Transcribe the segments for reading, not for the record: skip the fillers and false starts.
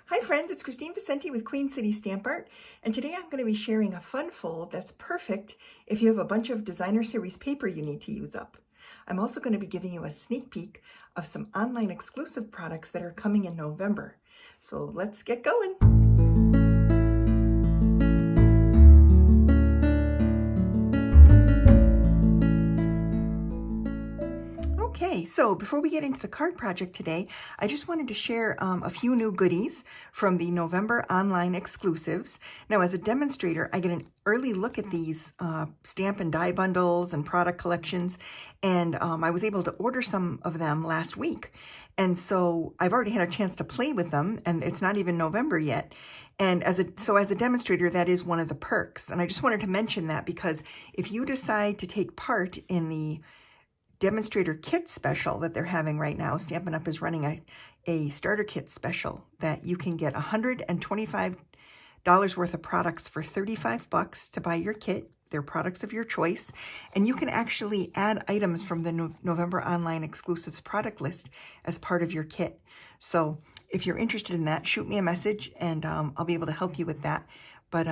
Hi friends, it's Kristine Vicente with Queen City Stamp Art, and today I'm going to be sharing a fun fold that's perfect if you have a bunch of designer series paper you need to use up. I'm also going to be giving you a sneak peek of some online exclusive products that are coming in November. So let's get going. Okay, so before we get into the card project today, I just wanted to share a few new goodies from the November online exclusives. Now, as a demonstrator, I get an early look at these stamp and die bundles and product collections, and I was able to order some of them last week. And so I've already had a chance to play with them, and it's not even November yet. And as a demonstrator, that is one of the perks. And I just wanted to mention that because if you decide to take part in the demonstrator kit special that they're having right now, Stampin' Up is running a starter kit special that you can get $125 worth of products for $35 to buy your kit. They're products of your choice, and you can actually add items from the November online exclusives product list as part of your kit. So if you're interested in that, shoot me a message and I'll be able to help you with that. But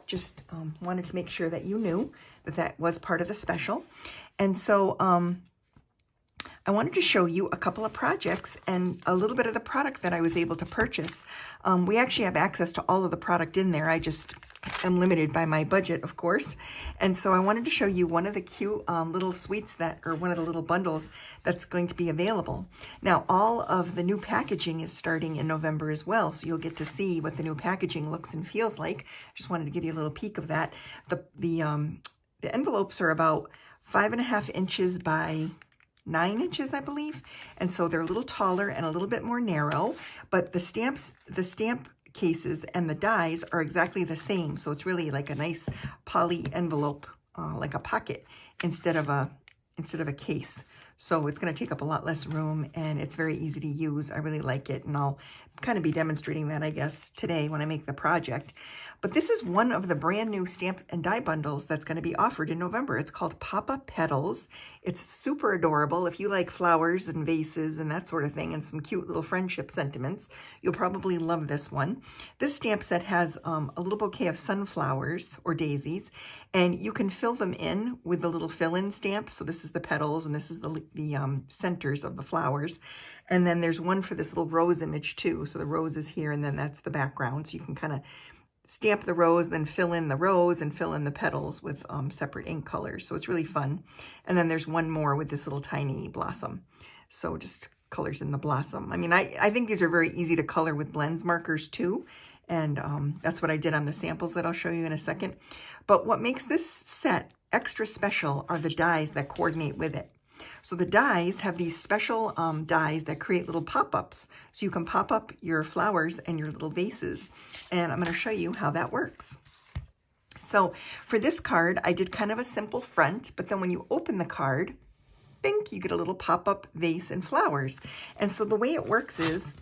just wanted to make sure that you knew that that was part of the special. And so I wanted to show you a couple of projects and a little bit of the product that I was able to purchase. We actually have access to all of the product in there. I just am limited by my budget, of course. And so I wanted to show you one of the cute little suites or one of the little bundles that's going to be available. Now, all of the new packaging is starting in November as well, so you'll get to see what the new packaging looks and feels like. Just wanted to give you a little peek of that. The envelopes are about 5.5 inches by 9 inches, I believe. And so they're a little taller and a little bit more narrow, but the stamp cases and the dies are exactly the same. So it's really like a nice poly envelope, like a pocket instead of a case. So it's going to take up a lot less room and it's very easy to use. I really like it, and I'll kind of be demonstrating that, I guess, today when I make the project. But this is one of the brand new stamp and die bundles that's going to be offered in November. It's called Papa Petals. It's super adorable. If you like flowers and vases and that sort of thing and some cute little friendship sentiments, you'll probably love this one. This stamp set has a little bouquet of sunflowers or daisies, and you can fill them in with the little fill-in stamps. So this is the petals and this is the centers of the flowers. And then there's one for this little rose image too. So the rose is here and then that's the background. So you can kind of stamp the rose, then fill in the rose and fill in the petals with separate ink colors. So it's really fun. And then there's one more with this little tiny blossom. So just colors in the blossom. I mean, I think these are very easy to color with blends markers too. And that's what I did on the samples that I'll show you in a second. But what makes this set extra special are the dies that coordinate with it. So the dies have these special dies that create little pop-ups. So you can pop up your flowers and your little vases. And I'm going to show you how that works. So for this card, I did kind of a simple front, but then when you open the card, bink, you get a little pop-up vase and flowers. And so the way it works is,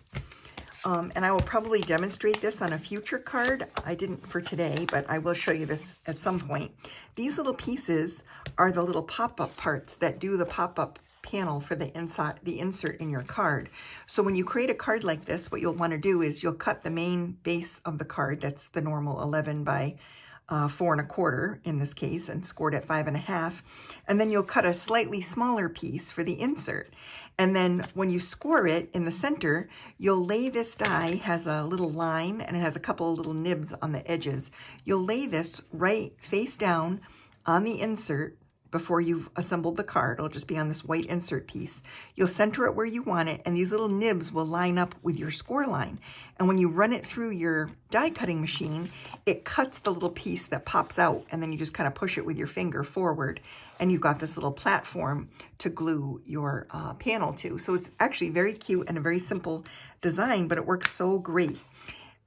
and I will probably demonstrate this on a future card. I didn't for today, but I will show you this at some point. These little pieces are the little pop-up parts that do the pop-up panel for the insert in your card. So when you create a card like this, what you'll want to do is you'll cut the main base of the card. That's the normal 11 by 4 1/4 in this case, and scored at 5 1/2. And then you'll cut a slightly smaller piece for the insert. And then when you score it in the center, you'll lay this die, has a little line and it has a couple of little nibs on the edges. You'll lay this right face down on the insert before you've assembled the card. It'll just be on this white insert piece. You'll center it where you want it, and these little nibs will line up with your score line. And when you run it through your die cutting machine, it cuts the little piece that pops out, and then you just kind of push it with your finger forward, and you've got this little platform to glue your panel to. So it's actually very cute and a very simple design, but it works so great.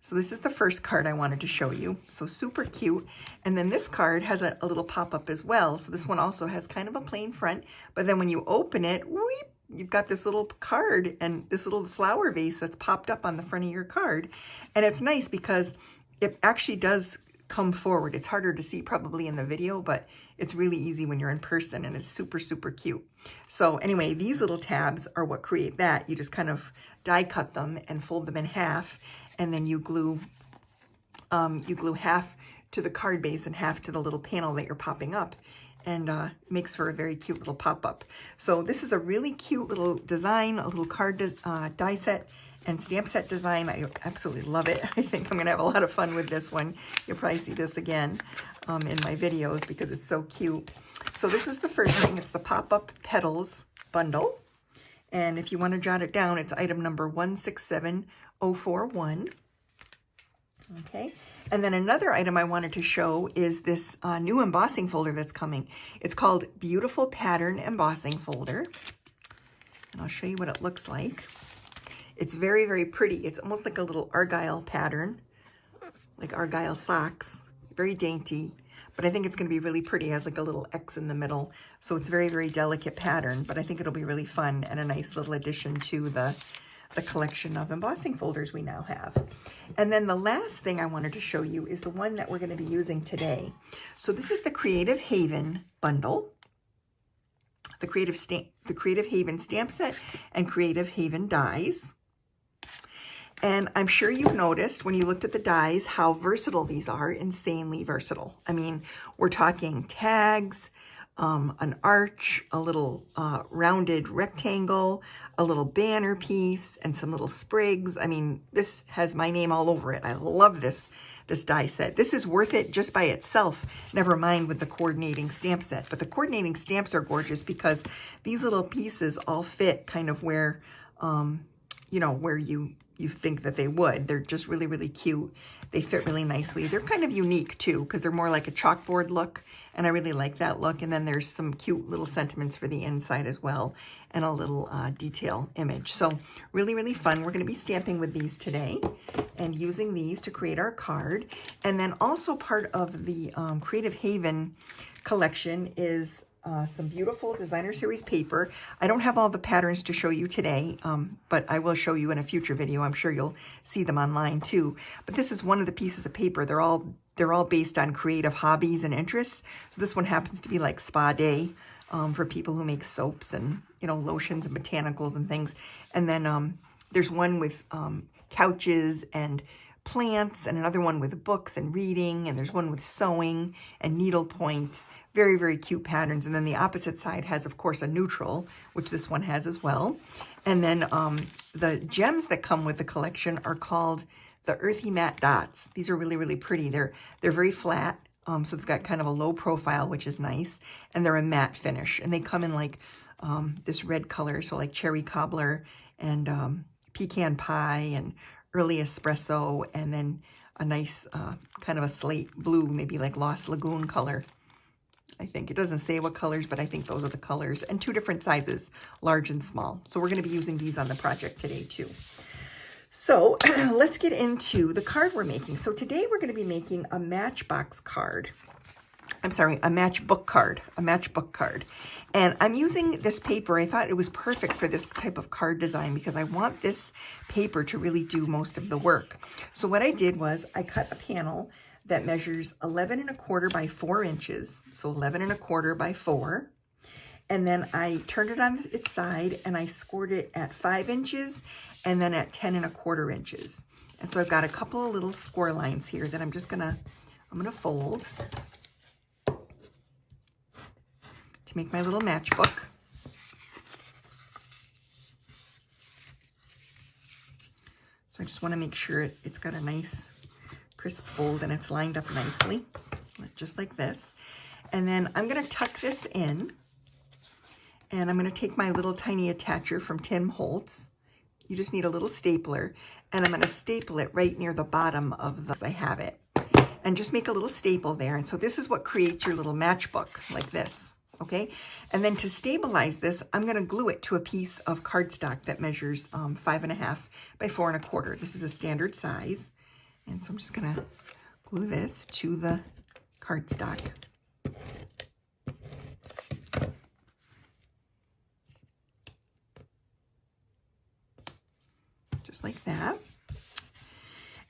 So this is the first card I wanted to show you. So super cute. And then this card has a little pop-up as well. So this one also has kind of a plain front, but then when you open it, whoop, you've got this little card and this little flower vase that's popped up on the front of your card. And it's nice because it actually does come forward. It's harder to see probably in the video, but it's really easy when you're in person, and it's super, super cute. So anyway, these little tabs are what create that. You just kind of die cut them and fold them in half, and then you glue half to the card base and half to the little panel that you're popping up, and makes for a very cute little pop-up. So this is a really cute little design, a little card die set and stamp set design. I absolutely love it. I think I'm gonna have a lot of fun with this one. You'll probably see this again in my videos because it's so cute. So this is the first thing. It's the pop-up petals bundle. And if you want to jot it down, it's item number 167041. Okay. And then another item I wanted to show is this new embossing folder that's coming. It's called Beautiful Pattern Embossing Folder. And I'll show you what it looks like. It's very, very pretty. It's almost like a little argyle pattern, like argyle socks. Very dainty, but I think it's going to be really pretty. It has like a little X in the middle. So it's very, very delicate pattern, but I think it'll be really fun and a nice little addition to the collection of embossing folders we now have. And then the last thing I wanted to show you is the one that we're going to be using today. So this is the Creative Haven bundle, the Creative Haven stamp set and Creative Haven dies. And I'm sure you've noticed when you looked at the dies how versatile these are, insanely versatile. I mean, we're talking tags, an arch, a little rounded rectangle, a little banner piece, and some little sprigs. I mean, this has my name all over it. I love this die set. This is worth it just by itself, never mind with the coordinating stamp set. But the coordinating stamps are gorgeous because these little pieces all fit kind of where, you know, where you think that they would. They're just really, really cute. They fit really nicely. They're kind of unique too, because they're more like a chalkboard look, and I really like that look. And then there's some cute little sentiments for the inside as well, and a little detail image. So really, really fun. We're going to be stamping with these today and using these to create our card. And then also part of the Creative Haven collection is some beautiful designer series paper. I don't have all the patterns to show you today, but I will show you in a future video. I'm sure you'll see them online too. But this is one of the pieces of paper. They're all based on creative hobbies and interests. So this one happens to be like spa day for people who make soaps and, you know, lotions and botanicals and things. And then there's one with couches and plants, and another one with books and reading, and there's one with sewing and needlepoint. Very, very cute patterns. And then the opposite side has, of course, a neutral, which this one has as well. And then the gems that come with the collection are called the Earthy Matte Dots. These are really, really pretty. They're very flat, so they've got kind of a low profile, which is nice, and they're a matte finish. And they come in like this red color, so like cherry cobbler and pecan pie and early espresso, and then a nice kind of a slate blue, maybe like Lost Lagoon color. I think. It doesn't say what colors, but I think those are the colors. And 2 different sizes, large and small. So we're going to be using these on the project today too. So let's get into the card we're making. So today we're going to be making a matchbox card. I'm sorry, a matchbook card. A matchbook card. And I'm using this paper. I thought it was perfect for this type of card design because I want this paper to really do most of the work. So what I did was I cut a panel that measures 11 1/4 by 4 inches. So 11 1/4 by 4. And then I turned it on its side and I scored it at 5 inches and then at 10 1/4 inches. And so I've got a couple of little score lines here that I'm gonna fold to make my little matchbook. So I just want to make sure it's got a nice crisp fold and it's lined up nicely, just like this. And then I'm going to tuck this in, and I'm going to take my little tiny attacher from Tim Holtz. You just need a little stapler, and I'm going to staple it right near the bottom of the, I have it, and just make a little staple there. And so this is what creates your little matchbook, like this. Okay, and then to stabilize this, I'm going to glue it to a piece of cardstock that measures 5 1/2 by 4 1/4. This is a standard size. And so I'm just going to glue this to the cardstock. Just like that.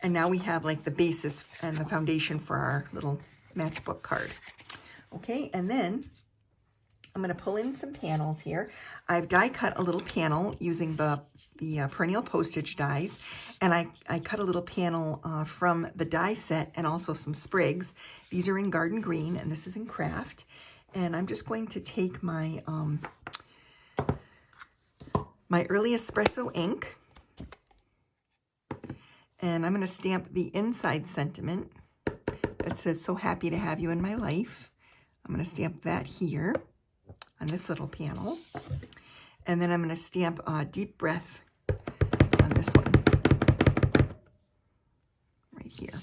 And now we have like the basis and the foundation for our little matchbook card. Okay, and then I'm going to pull in some panels here. I've die cut a little panel using the perennial postage dies, and I cut a little panel from the die set and also some sprigs. These are in Garden Green, and this is in Craft. And I'm just going to take my my Early Espresso ink, and I'm going to stamp the inside sentiment that says, "So happy to have you in my life." I'm going to stamp that here on this little panel. And then I'm going to stamp Deep Breath on this one, right here.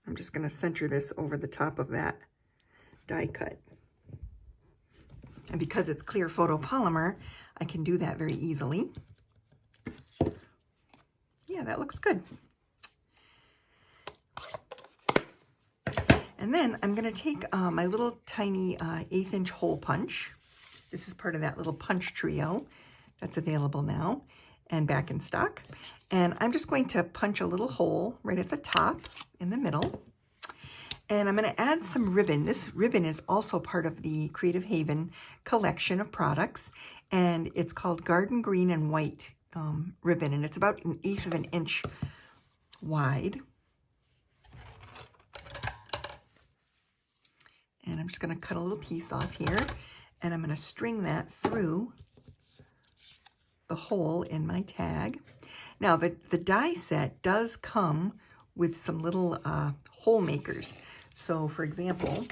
I'm just going to center this over the top of that die cut. And because it's clear photopolymer, I can do that very easily. Yeah, that looks good. And then I'm going to take my little tiny 1/8 inch hole punch. This is part of that little punch trio that's available now and back in stock. And I'm just going to punch a little hole right at the top in the middle. And I'm going to add some ribbon. This ribbon is also part of the Creative Haven collection of products. And it's called Garden Green and White ribbon. And it's about 1/8 of an inch wide. And I'm just going to cut a little piece off here, and I'm going to string that through the hole in my tag. Now, the die set does come with some little hole makers. So, for example,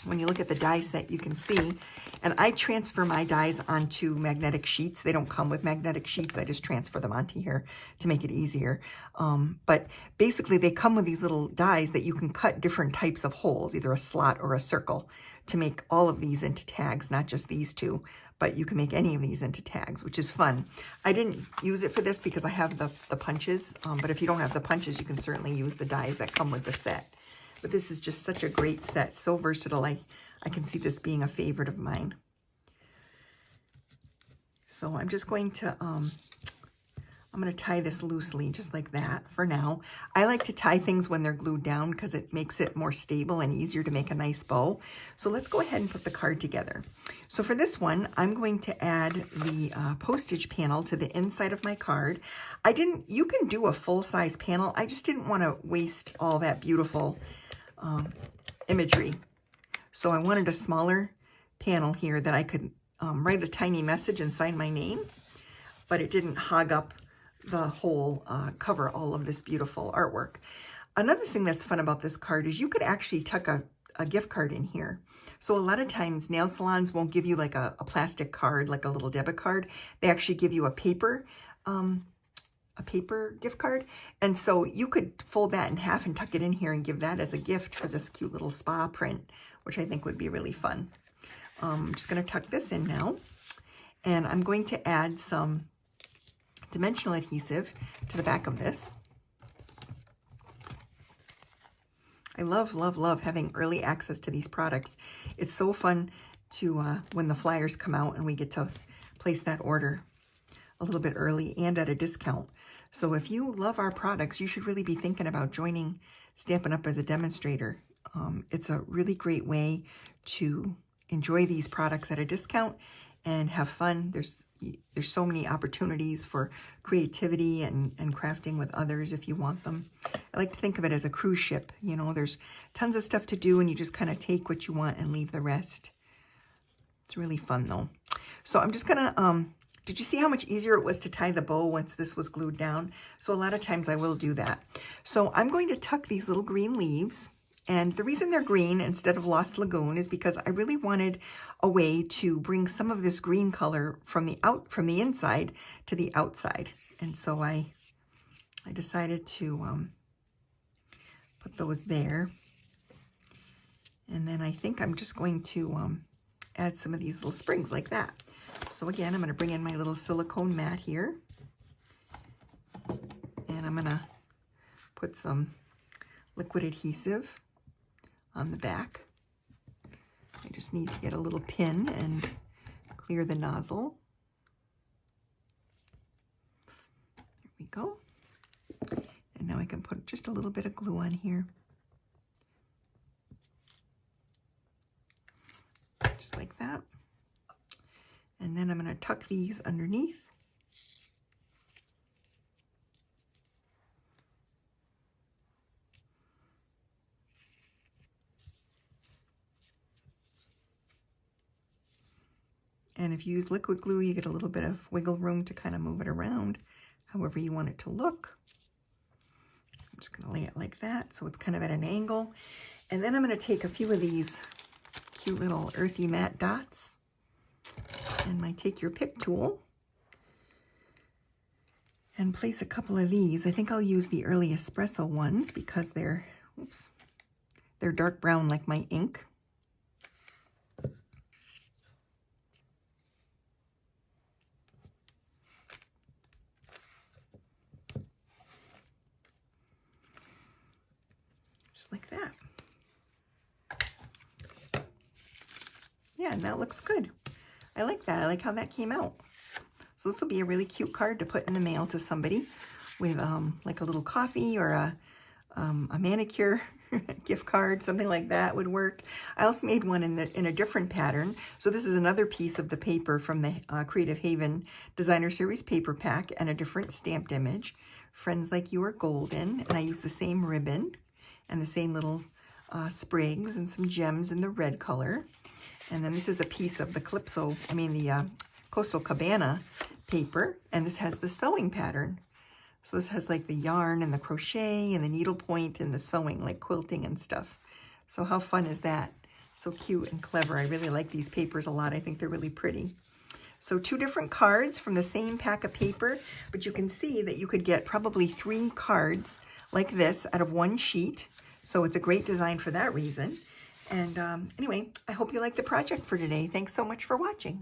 when you look at the die set, you can see, and I transfer my dies onto magnetic sheets. They don't come with magnetic sheets. I just transfer them onto here to make it easier. But basically, they come with these little dies that you can cut different types of holes, either a slot or a circle, to make all of these into tags, not just these two, but you can make any of these into tags, which is fun. I didn't use it for this because I have the punches, but if you don't have the punches, you can certainly use the dies that come with the set. But this is just such a great set, so versatile. I can see this being a favorite of mine. So I'm just going to, I'm going to tie this loosely just like that for now. I like to tie things when they're glued down because it makes it more stable and easier to make a nice bow. So let's go ahead and put the card together. So for this one, I'm going to add the postage panel to the inside of my card. You can do a full-size panel. I just didn't want to waste all that beautiful imagery. So I wanted a smaller panel here that I could write a tiny message and sign my name, but it didn't hog up the whole cover, all of this beautiful artwork. Another thing that's fun about this card is you could actually tuck a gift card in here. So a lot of times nail salons won't give you like a plastic card, like a little debit card. They actually give you a paper gift card. And so you could fold that in half and tuck it in here and give that as a gift for this cute little spa print, which I think would be really fun. I'm just going to tuck this in now, and I'm going to add some dimensional adhesive to the back of this. I love, love, love having early access to these products. It's so fun to, when the flyers come out and we get to place that order a little bit early and at a discount. So if you love our products, you should really be thinking about joining Stampin' Up! As a demonstrator. It's a really great way to enjoy these products at a discount and have fun. There's so many opportunities for creativity and crafting with others if you want them. I like to think of it as a cruise ship. You know, there's tons of stuff to do and you just kind of take what you want and leave the rest. It's really fun though. So I'm just gonna, did you see how much easier it was to tie the bow once this was glued down? So a lot of times I will do that. So I'm going to tuck these little green leaves. And the reason they're green instead of Lost Lagoon is because I really wanted a way to bring some of this green color from the inside to the outside. And so I decided to put those there. And then I think I'm just going to add some of these little sprigs like that. So again, I'm going to bring in my little silicone mat here. And I'm going to put some liquid adhesive on the back. I just need to get a little pin and clear the nozzle. There we go. And now I can put just a little bit of glue on here. then I'm going to tuck these underneath. And if you use liquid glue, you get a little bit of wiggle room to kind of move it around however you want it to look. I'm just going to lay it like that so it's kind of at an angle. And then I'm going to take a few of these cute little earthy matte dots and I take your pick tool and place a couple of these. I think I'll use the early espresso ones because they're, oops, they're dark brown like my ink. Just like that. Yeah, and that looks good. I like that. I like how that came out. So this will be a really cute card to put in the mail to somebody with like a little coffee or a manicure gift card, something like that would work. I also made one in a different pattern. So this is another piece of the paper from the Creative Haven Designer Series paper pack and a different stamped image. Friends Like You Are Golden. And I used the same ribbon and the same little sprigs and some gems in the red color. And then this is a piece of the the Coastal Cabana paper, and this has the sewing pattern. So this has like the yarn and the crochet and the needlepoint and the sewing, like quilting and stuff. So how fun is that? So cute and clever. I really like these papers a lot. I think they're really pretty. So 2 different cards from the same pack of paper, but you can see that you could get probably 3 cards like this out of 1 sheet. So it's a great design for that reason. And anyway, I hope you liked the project for today. Thanks so much for watching.